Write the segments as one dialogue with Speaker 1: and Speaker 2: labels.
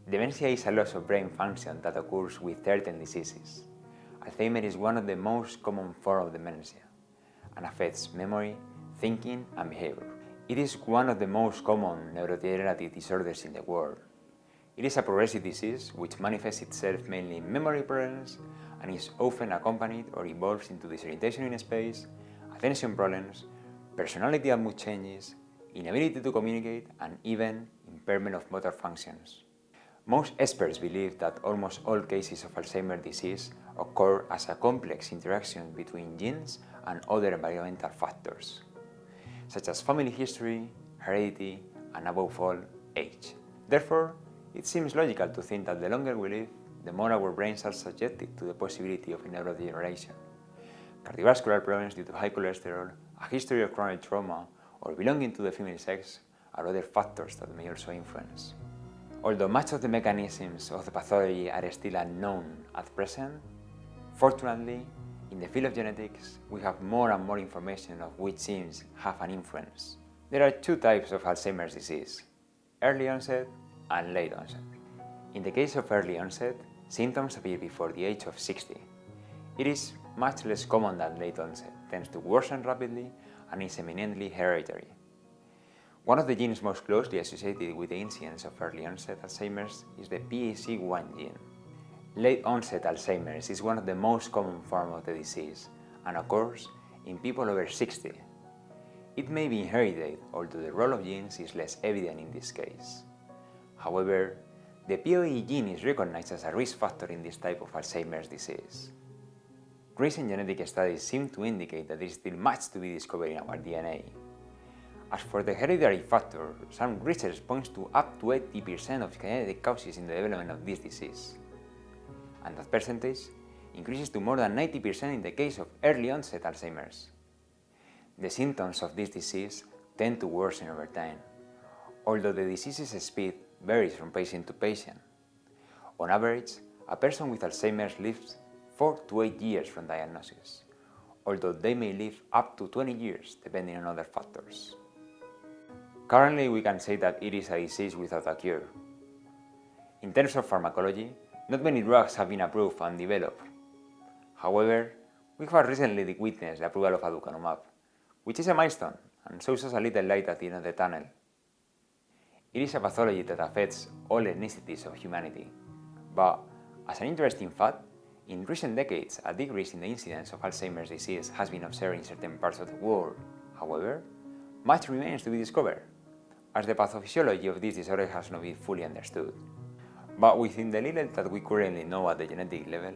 Speaker 1: Dementia is a loss of brain function that occurs with certain diseases. Alzheimer is one of the most common forms of dementia and affects memory, thinking, and behavior. It is one of the most common neurodegenerative disorders in the world. It is a progressive disease which manifests itself mainly in memory problems and is often accompanied or evolves into disorientation in space, attention problems, personality and mood changes, inability to communicate, and even impairment of motor functions. Most experts believe that almost all cases of Alzheimer's disease occur as a complex interaction between genes and other environmental factors, such as family history, heredity, and above all, age. Therefore, it seems logical to think that the longer we live, the more our brains are subjected to the possibility of neurodegeneration. Cardiovascular problems due to high cholesterol, a history of chronic trauma, or belonging to the female sex are other factors that may also influence. Although much of the mechanisms of the pathology are still unknown at present, fortunately, in the field of genetics, we have more and more information of which genes have an influence. There are two types of Alzheimer's disease: early onset and late onset. In the case of early onset, symptoms appear before the age of 60. It is much less common than late onset, tends to worsen rapidly, and is eminently hereditary. One of the genes most closely associated with the incidence of early onset Alzheimer's is the PAC1 gene. Late onset Alzheimer's is one of the most common forms of the disease and occurs in people over 60. It may be inherited, although the role of genes is less evident in this case. However, the POE gene is recognized as a risk factor in this type of Alzheimer's disease. Recent genetic studies seem to indicate that there is still much to be discovered in our DNA. As for the hereditary factor, some research points to up to 80% of genetic causes in the development of this disease, and that percentage increases to more than 90% in the case of early onset Alzheimer's. The symptoms of this disease tend to worsen over time, although the disease's speed varies from patient to patient. On average, a person with Alzheimer's lives 4 to 8 years from diagnosis, although they may live up to 20 years depending on other factors. Currently, we can say that it is a disease without a cure. In terms of pharmacology, not many drugs have been approved and developed. However, we have recently witnessed the approval of aducanumab, which is a milestone and shows us a little light at the end of the tunnel. It is a pathology that affects all ethnicities of humanity, but as an interesting fact, in recent decades, a decrease in the incidence of Alzheimer's disease has been observed in certain parts of the world. However, much remains to be discovered, as the pathophysiology of this disorder has not been fully understood. But within the little that we currently know at the genetic level,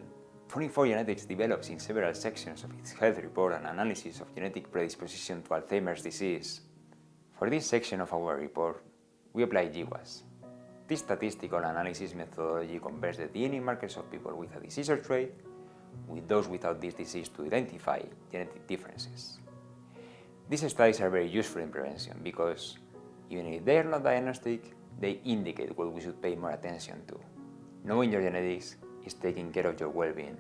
Speaker 1: 24 Genetics develops in several sections of its health report an analysis of genetic predisposition to Alzheimer's disease. For this section of our report, we apply GWAS. This statistical analysis methodology compares the DNA markers of people with a disease or trait with those without this disease to identify genetic differences. These studies are very useful in prevention because, even if they are not diagnostic, they indicate what we should pay more attention to. Knowing your genetics is taking care of your well-being.